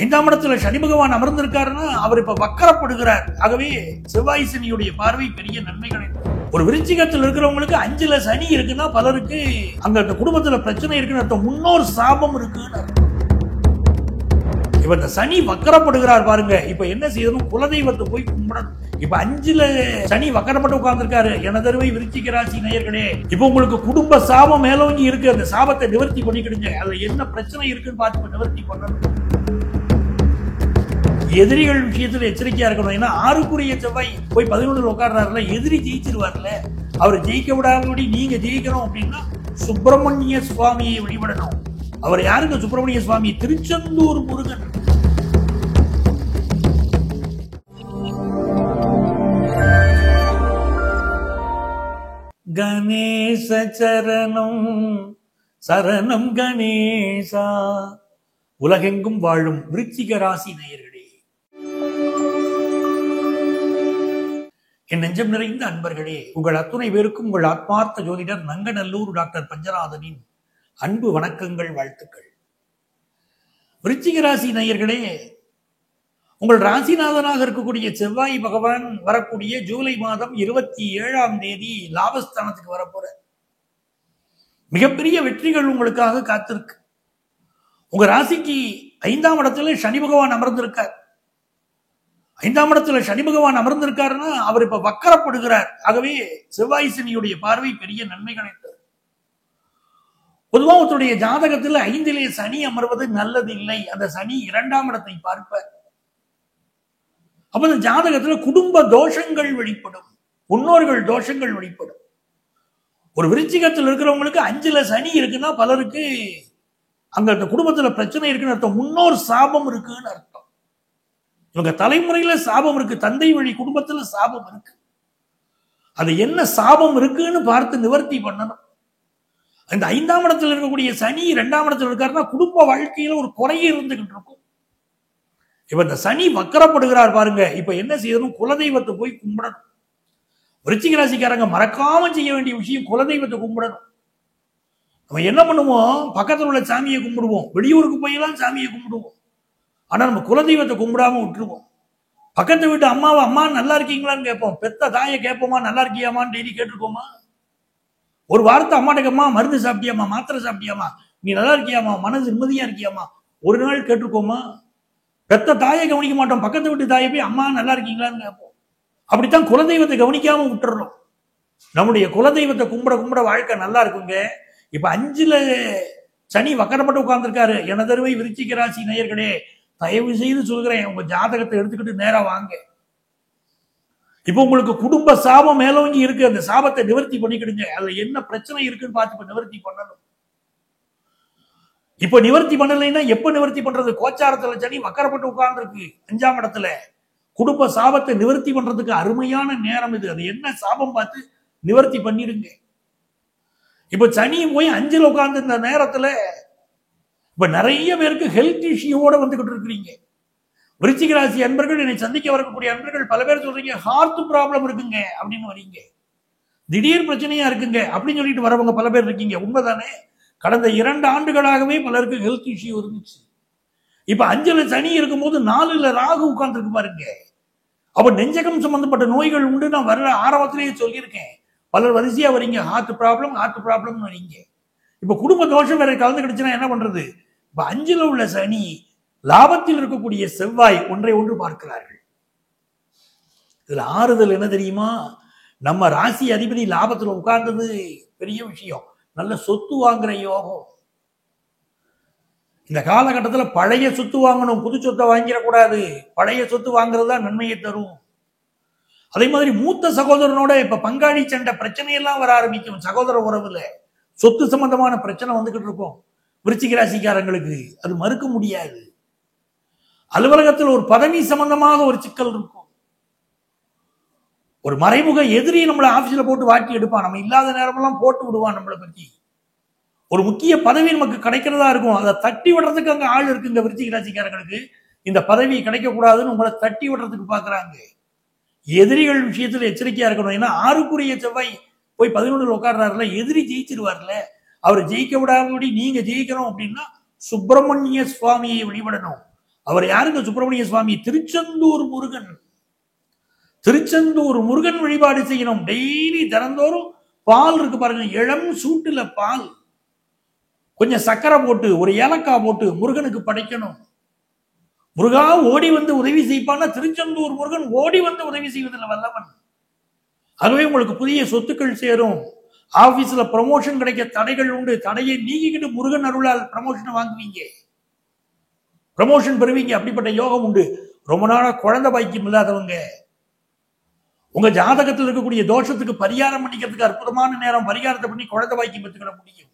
5ஆம் இடத்துல சனி பகவான் அமர்ந்திருக்காருன்னா அவர் இப்ப வக்கரப்படுகிறார். ஆகவே செவ்வாய் சனியுடைய பார்வை பெரிய நன்மைகளை. ஒரு விருச்சிகத்தில் இருக்கிறவங்களுக்கு 5ல சனி இருக்குன்னா பலருக்கு அங்க அந்த குடும்பத்துல பிரச்சனை இருக்குன்னு அர்த்தம், முன்னோர் சாபம் இருக்குன்னு அர்த்தம். இப்ப இந்த சனி வக்கரப்படுகிறார் பாருங்க, இப்ப என்ன செய்யணும், குலதெய்வத்தை போய் கும்பிடணும். இப்ப 5ல சனி வக்கரப்பட்டு உட்கார்ந்துருக்காரு. எனதருமை விருச்சிக ராசி நேயர்களே, இப்ப உங்களுக்கு குடும்ப சாபம் மேலோங்கி இருக்கு, அந்த சாபத்தை நிவர்த்தி பண்ணிக்கிடுங்க. அதுல என்ன பிரச்சனை இருக்குன்னு பார்த்து நிவர்த்தி பண்ணணும். எதிரிகள் விஷயத்துல எச்சரிக்கையா இருக்கணும். ஏன்னா 6க்குரிய செவ்வாய் போய் 11ல உட்கார்றாருல, எதிரி ஜெயிச்சிருவார்ல. அவர் ஜெயிக்க விடாதபடி நீங்க ஜெயிக்கணும் அப்படின்னா சுப்பிரமணிய சுவாமியை வழிபடணும். அவர் யாருங்க சுப்பிரமணிய சுவாமி? திருச்செந்தூர் முருகன். கணேச சரணம் சரணம் கணேசா. உலகெங்கும் வாழும் விருச்சிக ராசி நேயர்களே, என் நெஞ்சம் நிறைந்த அன்பர்களே, உங்கள் அத்துணை பேருக்கும் உங்கள் ஆத்மார்த்த ஜோதிடர் நங்கநல்லூர் டாக்டர் பஞ்சநாதனின் அன்பு வணக்கங்கள், வாழ்த்துக்கள். விருச்சிக ராசி நேயர்களே, உங்கள் ராசிநாதனாக இருக்கக்கூடிய செவ்வாய் பகவான் வரக்கூடிய ஜூலை மாதம் 27ஆம் தேதி லாபஸ்தானத்துக்கு வரப்போற. மிகப்பெரிய வெற்றிகள் உங்களுக்காக காத்திருக்கு. உங்க ராசிக்கு 5ஆம் இடத்துல சனி பகவான் அமர்ந்திருக்கார். 5ஆம் இடத்துல சனி பகவான் அமர்ந்திருக்காருன்னா அவர் இப்ப வக்கரப்படுகிறார். ஆகவே செவ்வாய் சனியுடைய பார்வை பெரிய நன்மைகளை தரும். பொதுவாக ஒருத்தருடைய ஜாதகத்தில் 5லே சனி அமர்வது நல்லது இல்லை. அந்த சனி 2ஆம் இடத்தை பார்ப்பார். அப்ப அந்த ஜாதகத்துல குடும்ப தோஷங்கள் வெளிப்படும், முன்னோர்கள் தோஷங்கள் வெளிப்படும். ஒரு விருச்சிகத்தில் இருக்கிறவங்களுக்கு 5ல சனி இருக்குன்னா பலருக்கு அங்க அந்த குடும்பத்துல பிரச்சனை இருக்குன்னு அர்த்தம், முன்னோர் சாபம் இருக்குன்னு அர்த்தம். இவங்க தலைமுறையில சாபம் இருக்கு, தந்தை வழி குடும்பத்துல சாபம் இருக்கு. அது என்ன சாபம் இருக்குன்னு பார்த்து நிவர்த்தி பண்ணணும். இந்த 5ஆம் இடத்துல இருக்கக்கூடிய சனி 2ஆம் இடத்துல இருக்காருன்னா குடும்ப வாழ்க்கையில ஒரு குறைய இருந்துகிட்டு இருக்கும். இப்ப இந்த சனி வக்கரப்படுகிறார் பாருங்க, இப்ப என்ன செய்யணும், குலதெய்வத்தை போய் கும்பிடணும். விருச்சிக ராசிக்காரங்க மறக்காம செய்ய வேண்டிய விஷயம் குலதெய்வத்தை கும்பிடணும். நம்ம என்ன பண்ணுவோம், பக்கத்தில் உள்ள சாமியை கும்பிடுவோம், வெளியூருக்கு போயெல்லாம் சாமியை கும்பிடுவோம். ஆனா நம்ம குலதெய்வத்தை கும்பிடாம விட்டுருவோம். பக்கத்து வீட்டு அம்மாவை அம்மா நல்லா இருக்கீங்களான்னு கேட்போம், பெத்த தாயை கேட்போமா நல்லா இருக்கியாமான்னு டெய்லி கேட்டிருக்கோமா? ஒரு வார்த்தை அம்மாட்ட, அம்மா மருந்து சாப்பிட்டியாமா, மாத்திரை சாப்பிட்டியாமா, நீ நல்லா இருக்கியாமா, மனசு நிம்மதியா இருக்கியாமா, ஒரு நாள் கேட்டிருக்கோமா? பெத்த தாயை கவனிக்க மாட்டோம், பக்கத்து வீட்டு தாயை போய் அம்மா நல்லா இருக்கீங்களான்னு கேட்போம். அப்படித்தான் குலதெய்வத்தை கவனிக்காம விட்டுறோம். நம்முடைய குலதெய்வத்தை கும்பிட கும்பிட வாழ்க்கை நல்லா இருக்குங்க. இப்ப 5ல சனி வக்கரப்பட்டு உட்கார்ந்துருக்காரு. எனதருமை விருச்சிக ராசி நேயர்களே, தயவு செய்து சொல்கிறேன், உங்க ஜாதகத்தை எடுத்துக்கிட்டு நேரா வாங்க. இப்ப உங்களுக்கு குடும்ப சாபம் மேலோங்கி இருக்கு, அந்த சாபத்தை நிவர்த்தி பண்ணிக்கிடுங்க. அதுல என்ன பிரச்சனை இருக்குன்னு பார்த்து நிவர்த்தி பண்ணணும். இப்ப நிவர்த்தி பண்ணலைன்னா எப்ப நிவர்த்தி பண்றது? கோச்சாரத்துல சனி வக்கரப்பட்டு உட்கார்ந்து இருக்கு 5ஆம் இடத்துல. குடும்ப சாபத்தை நிவர்த்தி பண்றதுக்கு அருமையான நேரம் இது. அது என்ன சாபம் பார்த்து நிவர்த்தி பண்ணிருங்க. இப்ப சனி போய் 5ல உட்கார்ந்து இந்த நேரத்துல இப்ப நிறைய பேருக்கு ஹெல்த் இஷ்யூவோட வந்துகிட்டு இருக்கிறீங்க. விருச்சிக ராசி அன்பர்கள், என்னை சந்திக்க வரக்கூடிய அன்பர்கள் பல பேர் சொல்றீங்க ஹார்ட் ப்ராப்ளம் இருக்குங்க அப்படின்னு வரீங்க, திடீர் பிரச்சனையா இருக்குங்க அப்படின்னு சொல்லிட்டு வரவங்க பல பேர் இருக்கீங்க. உண்மைதானே? கடந்த 2 ஆண்டுகளாகவே பலருக்கு ஹெல்த் இஷ்யூ இருந்துச்சு. இப்ப 5ல சனி இருக்கும்போது 4ல ராகு உட்கார்ந்து இருக்கு பாருங்க. அப்ப நெஞ்சகம் சம்பந்தப்பட்ட நோய்கள் உண்டு. நான் வர ஆரம்பத்திலேயே சொல்லியிருக்கேன், பலர் வரிசையா வரீங்க, ஹார்ட் ப்ராப்ளம் வரீங்க. இப்ப குடும்ப தோஷம் வேற கலந்துக்கிடுச்சுன்னா என்ன பண்றது? இப்ப 5ல உள்ள சனி, லாபத்தில் இருக்கக்கூடிய செவ்வாய் ஒன்றை ஒன்று பார்க்கிறார்கள். இதுல ஆறுதல் என்ன தெரியுமா? நம்ம ராசி அதிபதி லாபத்துல உட்கார்ந்தது பெரிய விஷயம். நல்ல சொத்து வாங்குற யோகம். இந்த காலகட்டத்தில் பழைய சொத்து வாங்கணும், புது சொத்தை வாங்கிடக்கூடாது. பழைய சொத்து வாங்குறது தான் நன்மையை தரும். அதே மாதிரி மூத்த சகோதரனோட இப்ப பங்காளி சண்டை பிரச்சனையெல்லாம் வர ஆரம்பிக்கும். சகோதர உறவுல சொத்து சம்பந்தமான பிரச்சனை வந்துகிட்டு இருக்கும் விருச்சிக ராசிக்காரங்களுக்கு. அது மறுக்க முடியாது. அலுவலகத்தில் ஒரு பதவி சம்பந்தமாக ஒரு சிக்கல் இருக்கும். ஒரு மறைமுக எதிரி நம்மளை ஆபீஸ்ல போட்டு வாட்டி எடுப்பான். நம்ம இல்லாத நேரமெல்லாம் போட்டு விடுவான் நம்மளை பத்தி. ஒரு முக்கிய பதவி நமக்கு கிடைக்கிறதா இருக்கும், அதை தட்டி விடுறதுக்கு அங்க ஆள் இருக்குங்க. விருச்சிக ராசிக்காரங்களுக்கு இந்த பதவி கிடைக்க கூடாதுன்னு உங்களை தட்டி விடுறதுக்கு பாக்குறாங்க. எதிரிகள் விஷயத்துல எச்சரிக்கையா இருக்கணும். ஏன்னா 6க்குரிய செவ்வாய் போய் 11ல உட்கார்றாருல, எதிரி ஜெயிச்சிருவார்ல. அவர் ஜெயிக்க விடாதபடி நீங்க ஜெயிக்கணும் அப்படின்னா சுப்பிரமணிய சுவாமியை வழிபடணும். அவர் யாருங்க? சுப்பிரமணிய சுவாமி. திருச்செந்தூர் முருகன். திருச்செந்தூர் முருகன் வழிபாடு செய்யணும். டெய்லி தினந்தோறும் பால் இருக்கு பாருங்க, இளம் சூட்டுல பால், கொஞ்சம் சக்கரை போட்டு ஒரு ஏலக்காய் போட்டு முருகனுக்கு படைக்கணும். முருகா ஓடி வந்து உதவி செய்ப்பான திருச்செந்தூர் முருகன் ஓடி வந்து உதவி செய்வதில் வல்லவன். அதுவே உங்களுக்கு புதிய சொத்துக்கள் சேரும். ஆபீஸ்ல ப்ரமோஷன் கிடைக்க தடைகள் உண்டு. தடையை நீக்கிக்கிட்டு முருகன் அருளால் ப்ரமோஷன் வாங்குவீங்க, ப்ரமோஷன் பெறுவீங்க. அப்படிப்பட்ட யோகம் உண்டு. ரொம்ப நாளா குழந்தை பாக்கியம் இல்லாதவங்க, உங்க ஜாதகத்தில் இருக்கக்கூடிய தோஷத்துக்கு பரிகாரம் பண்ணிக்கிறதுக்கு அற்புதமான நேரம். பரிகாரத்தை பண்ணி குழந்தை பாக்கியம் பெற்றுக்கிட முடியும்.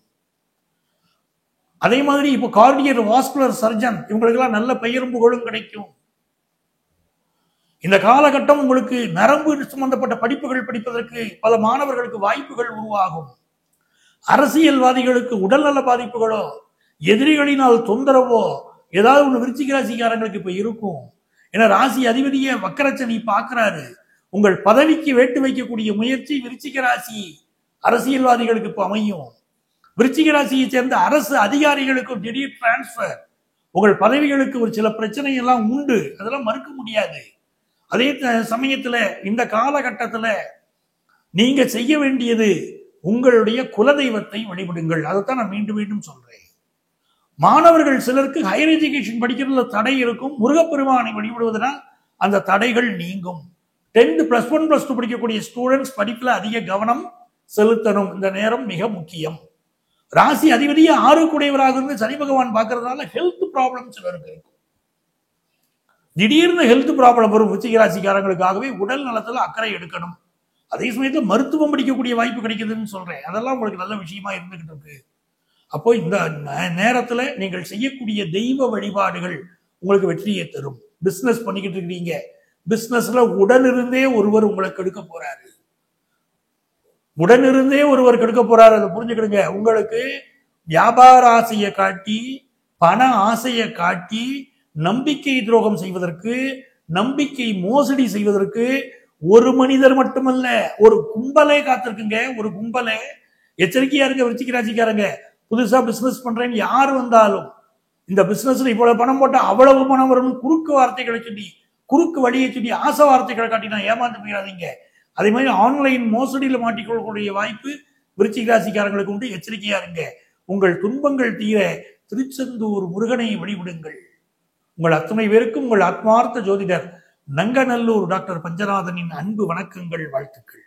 அதே மாதிரி இப்போ கார்டியர் வாஸ்குலர் சர்ஜன், இவங்களுக்கெல்லாம் நல்ல பெயரும் புகழும் கிடைக்கும். இந்த காலகட்டம் உங்களுக்கு நரம்பு சம்பந்தப்பட்ட படிப்புகள் படிப்பதற்கு பல மாணவர்களுக்கு வாய்ப்புகள் உருவாகும். அரசியல்வாதிகளுக்கு உடல்நல பாதிப்புகளோ எதிரிகளினால் தொந்தரவோ ஏதாவது ஒன்று விருச்சிக ராசிக்காரங்களுக்கு இப்ப இருக்கும். ஏன்னா ராசி அதிபதியை வக்கரச்சனி பார்க்கிறாரு. உங்கள் பதவிக்கு வேட்டு வைக்கக்கூடிய முயற்சி விருச்சிக ராசி அரசியல்வாதிகளுக்கு இப்ப அமையும். விருச்சிக ராசியை சேர்ந்த அரசு அதிகாரிகளுக்கு திடீர் டிரான்ஸ்பர், உங்கள் பதவிகளுக்கு ஒரு சில பிரச்சனை எல்லாம் உண்டு, அதெல்லாம் மறுக்க முடியாது. அதே சமயத்துல இந்த காலகட்டத்துல நீங்க செய்ய வேண்டியது உங்களுடைய குலதெய்வத்தை வழிபடுங்கள். அதைத்தான் நான் மீண்டும் மீண்டும் சொல்றேன். மாணவர்கள் சிலருக்கு ஹையர் எஜுகேஷன் படிக்கிறதுல தடை இருக்கும். முருகப்பெருமானை வழிபடுவதனால் அந்த தடைகள் நீங்கும். 10th +1 +2 படிக்கக்கூடிய ஸ்டூடெண்ட்ஸ் படிப்புல அதிக கவனம் செலுத்தணும். இந்த நேரம் மிக முக்கியம். ராசி அதிபதியை 6 கூடையவராக இருந்து சனி பகவான் பார்க்கறதுனால ஹெல்த் ப்ராப்ளம் சிலருக்கு இருக்கும். திடீர்னு ஹெல்த் ப்ராப்ளம் வரும். விருச்சிக ராசிக்காரங்களுக்காகவே உடல் நலத்துல அக்கறை எடுக்கணும். அதே சமயத்தில் மருத்துவம் படிக்கக்கூடிய வாய்ப்பு கிடைக்குதுன்னு சொல்றேன். அதெல்லாம் உங்களுக்கு நல்ல விஷயமா இருந்துகிட்டு இருக்கு. அப்போ இந்த நேரத்துல நீங்கள் செய்யக்கூடிய தெய்வ வழிபாடுகள் உங்களுக்கு வெற்றியை தரும். பிசினஸ் பண்ணிக்கிட்டு இருக்கிறீங்க, பிசினஸ்ல உடனிருந்தே ஒருவர் உங்களை கெடுக்க போறாரு. உடனிருந்தே ஒருவர் கெடுக்க போறாரு, அதை புரிஞ்சுக்கிடுங்க. உங்களுக்கு வியாபார ஆசையை காட்டி, பண ஆசையை காட்டி, நம்பிக்கை துரோகம் செய்வதற்கு, நம்பிக்கை மோசடி செய்வதற்கு ஒரு மனிதர் மட்டுமல்ல, ஒரு கும்பலே காத்திருக்குங்க. ஒரு கும்பலே. எச்சரிக்கையா இருங்க விருச்சிக ராசிக்காரங்க. புதுசா பிசினஸ் பண்றேன்னு யார் வந்தாலும், இந்த பிசினஸ்ல இவ்வளவு பணம் போட்டா அவ்வளவு பணம் வரும்னு குறுக்கு வார்த்தைகளை சொல்லி, குறுக்கு வழியை சொல்லி, ஆசை வார்த்தைகளை காட்டி நான் ஏமாந்து போயிடாதீங்க. அதே மாதிரி ஆன்லைன் மோசடியில மாட்டிக்கொள்ளக்கூடிய வாய்ப்பு விருச்சிக ராசிக்காரங்களுக்கு உண்டு. எச்சரிக்கையா இருங்க. உங்கள் துன்பங்கள் தீர திருச்செந்தூர் முருகனை வழிபடுங்கள். உங்கள் அத்தனை பேருக்கும் உங்கள் ஆத்மார்த்த ஜோதிடர் நங்கநல்லூர் டாக்டர் பஞ்சநாதனின் அன்பு வணக்கங்கள், வாழ்த்துக்கள்.